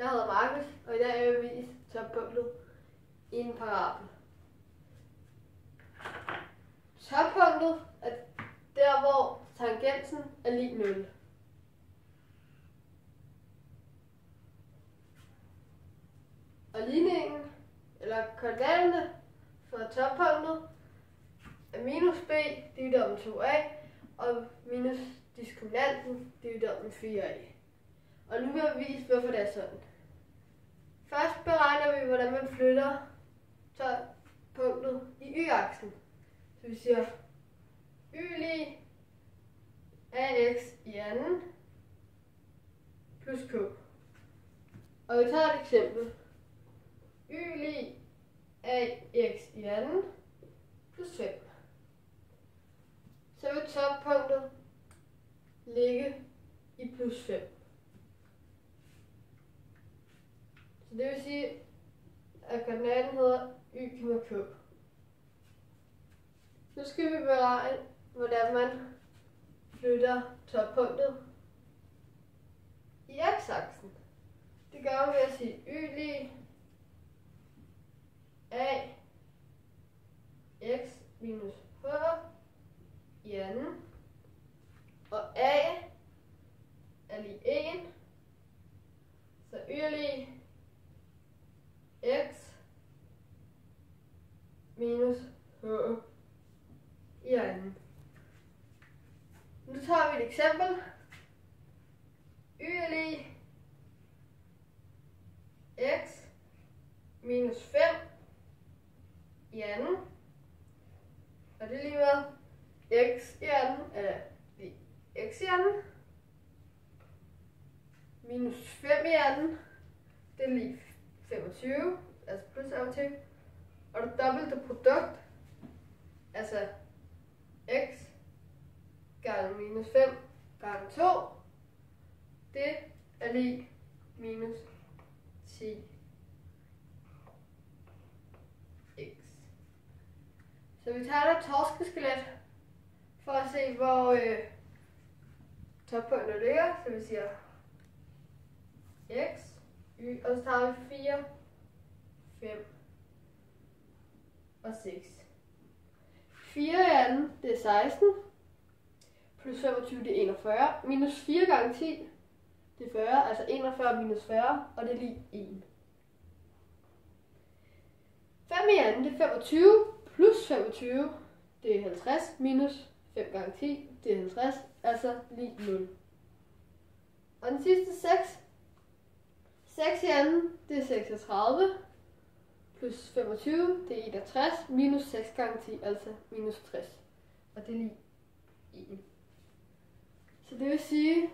Jeg hedder Markus, og i dag vil jeg vise toppunktet i en parabel. Toppunktet er der, hvor tangensen er lig 0. Og ligningen, eller koordinaterne for toppunktet, er minus b divideret med 2a, og minus diskoordinaten divideret med 4a. Og nu vil jeg vise, hvorfor det er sådan. Først beregner vi, hvordan man flytter toppunktet i y-aksen. Så vi siger y lig ax i anden plus k. Og vi tager et eksempel. Y lig ax i anden plus 5. Så vil toppunktet ligge i plus 5. Så det vil sige, at koordinaten hedder y, k. Nu skal vi beregne, hvordan man flytter toppunktet i x-aksen. Det gør man ved at sige y lig a x minus h i anden, og a er lig 1, så y er lig x minus h i anden. Nu tager vi et eksempel. Y er lig x minus 5 i anden, og det er lige med x i anden er lig x i anden, minus 5 i anden, det er lig 25, altså plus 25, og det dobbelte produkt, altså x gange minus 5 gange 2, det er lig minus 10 x. Så vi tager et torskeskelet for at se, hvor toppunktet ligger. Så vi siger x, y, og så tager vi 4, 5 og 6. 4 i anden, det er 16, plus 25, det er 41, minus 4 gange 10, det er 40, altså 41 minus 40, og det er lig 1. 5 i anden, det er 25, plus 25, det er 50, minus 5 gange 10, det er 50, altså lig 0. Og den sidste 6. 6 i anden, det er 36, plus 25, det er 61, minus 6 gange 10, altså minus 60. Og det er lig 1. Så det vil sige,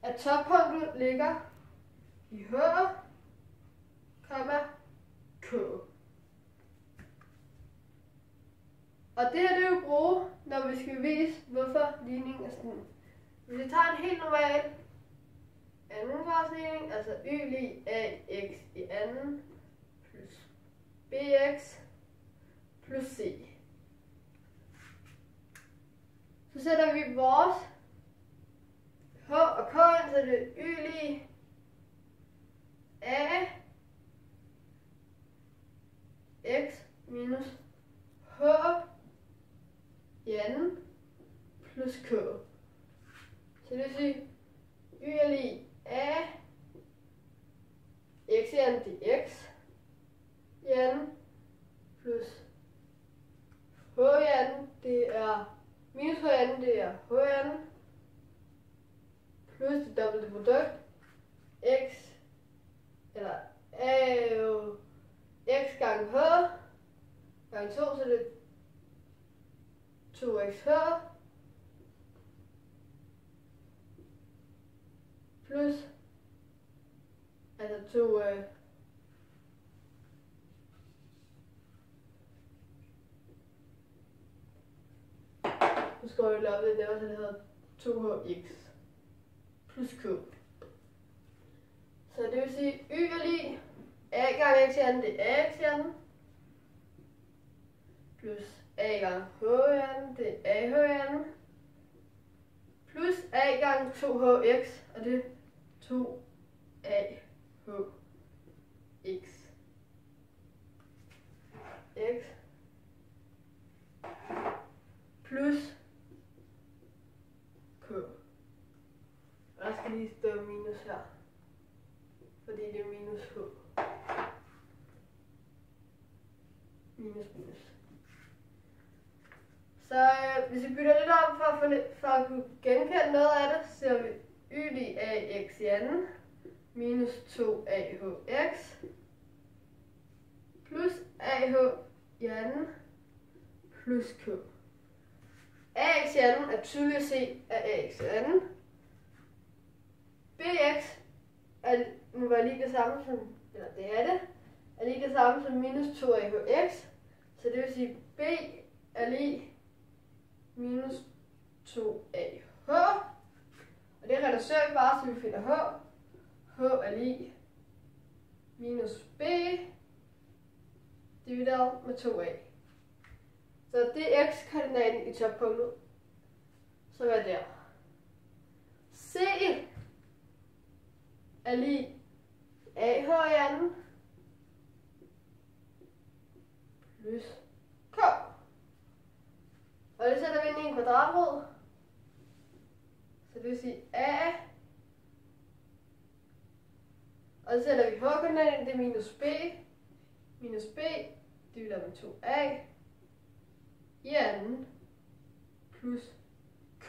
at toppunktet ligger i h, k. Og det her, det vil vi bruge, når vi skal vise, hvorfor ligningen er sådan. Hvis vi tager en helt normal andengradsligning, altså y lig ax i anden plus bx plus c. Så sætter vi vores h og k ind, så det er y lig a x minus h i anden plus k. Så det vil sige, y er lig a x i anden, det er x i anden, plus h i anden, det er minus h i anden, det er h i anden, plus det dobbelte produkt, x, eller a er jo x gange h, gange 2, så det er 2xh, plus, altså 2, nu skal jeg lave det der, så det hedder 2hx plus k. Så det vil sige, y er lig a gange x i anden, det er ax i anden, plus a gange h i anden, det er ah i anden, plus a gange 2hx, og det er 2ah. minus her. Fordi det er minus h. Minus. Så hvis vi bytter lidt om for at kunne genkende noget af det, så har vi y lig ax i anden minus 2ahx plus ah i anden plus k. Ax i anden er tydeligt at se af ax i anden. Bx må være lige det samme som, eller det er lige det samme som minus 2ahx. Så det vil sige, b er lige minus 2ah. Og det reducerer vi bare, så vi finder h. H er lige minus b divideret med 2a. Så det er x-koordinaten i toppunktet, som er der. C er lige ah i anden plus k. Og det sætter vi ind i en kvadratrod. Så det vil sige a. Og så sætter vi h-koordinaten, det er minus b. Minus b divideret med 2a i anden plus k.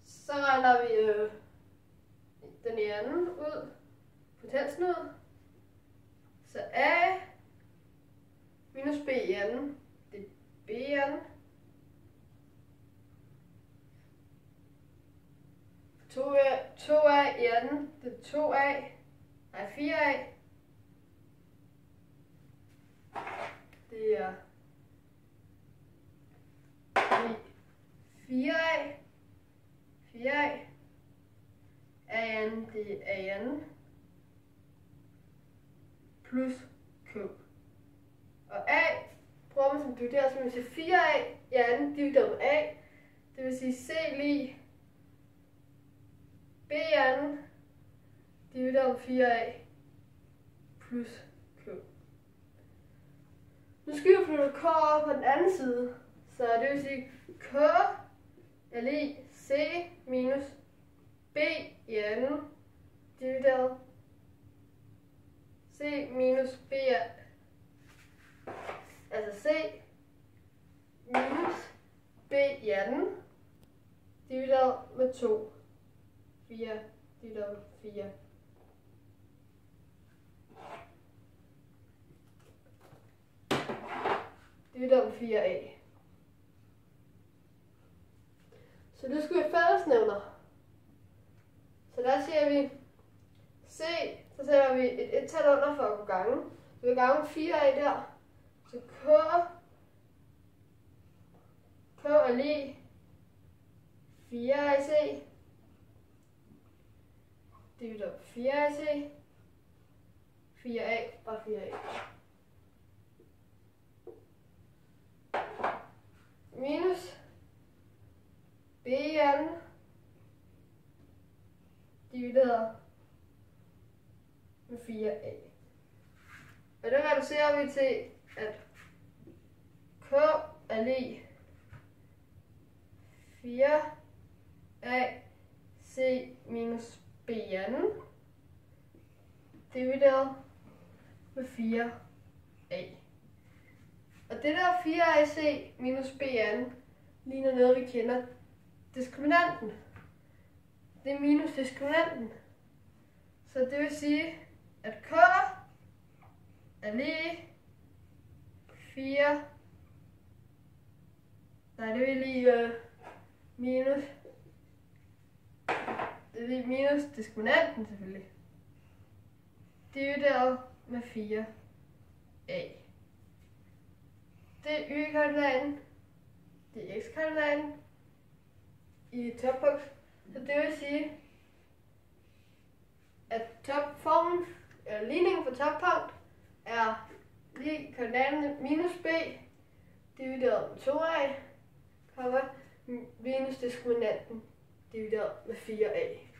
Så regner vi den i anden ud, potensen ud. Så a minus b i anden, det er b i anden. 2a i anden, det er 2a, nej 4a. Det er 4a. 4a. A i anden, det er a i anden. Plus k. Og a bruger man som dividerer, så man siger 4a i anden divideret med a. Det vil sige c lige b i anden divideret med 4a plus k. Nu skal vi flytte k over på den anden side. Så det vil sige, k er lige c minus b i anden divideret c minus b altså c minus b i anden divideret med 2. 4 divideret med 4. Divideret med 4a. Så nu skal vi fællesnævner. Så der siger vi c, så sætter vi et tal under for at kunne gange. Så vi gange 4a der. Så k er lige 4ac divideret 4ac. 4a og 4a. Minus b i anden divideret med 4a. Og det reducerer vi til, at k er lige 4a c minus b i anden divideret med 4a. Og det der 4ac minus b i anden ligner noget, vi kender diskriminanten. Det er minus diskriminanten. Så det vil sige, at k er lige 4. Nej, det er lige minus. Det er lige minus diskriminanten selvfølgelig. Divideret med 4a. Det er y-koordinaten. Det er x-koordinaten i toppunkt. Så det vil sige, at topformen, eller ligningen for toppunkt, er lige koordinaten minus b divideret med 2a, minus diskriminanten divideret med 4a.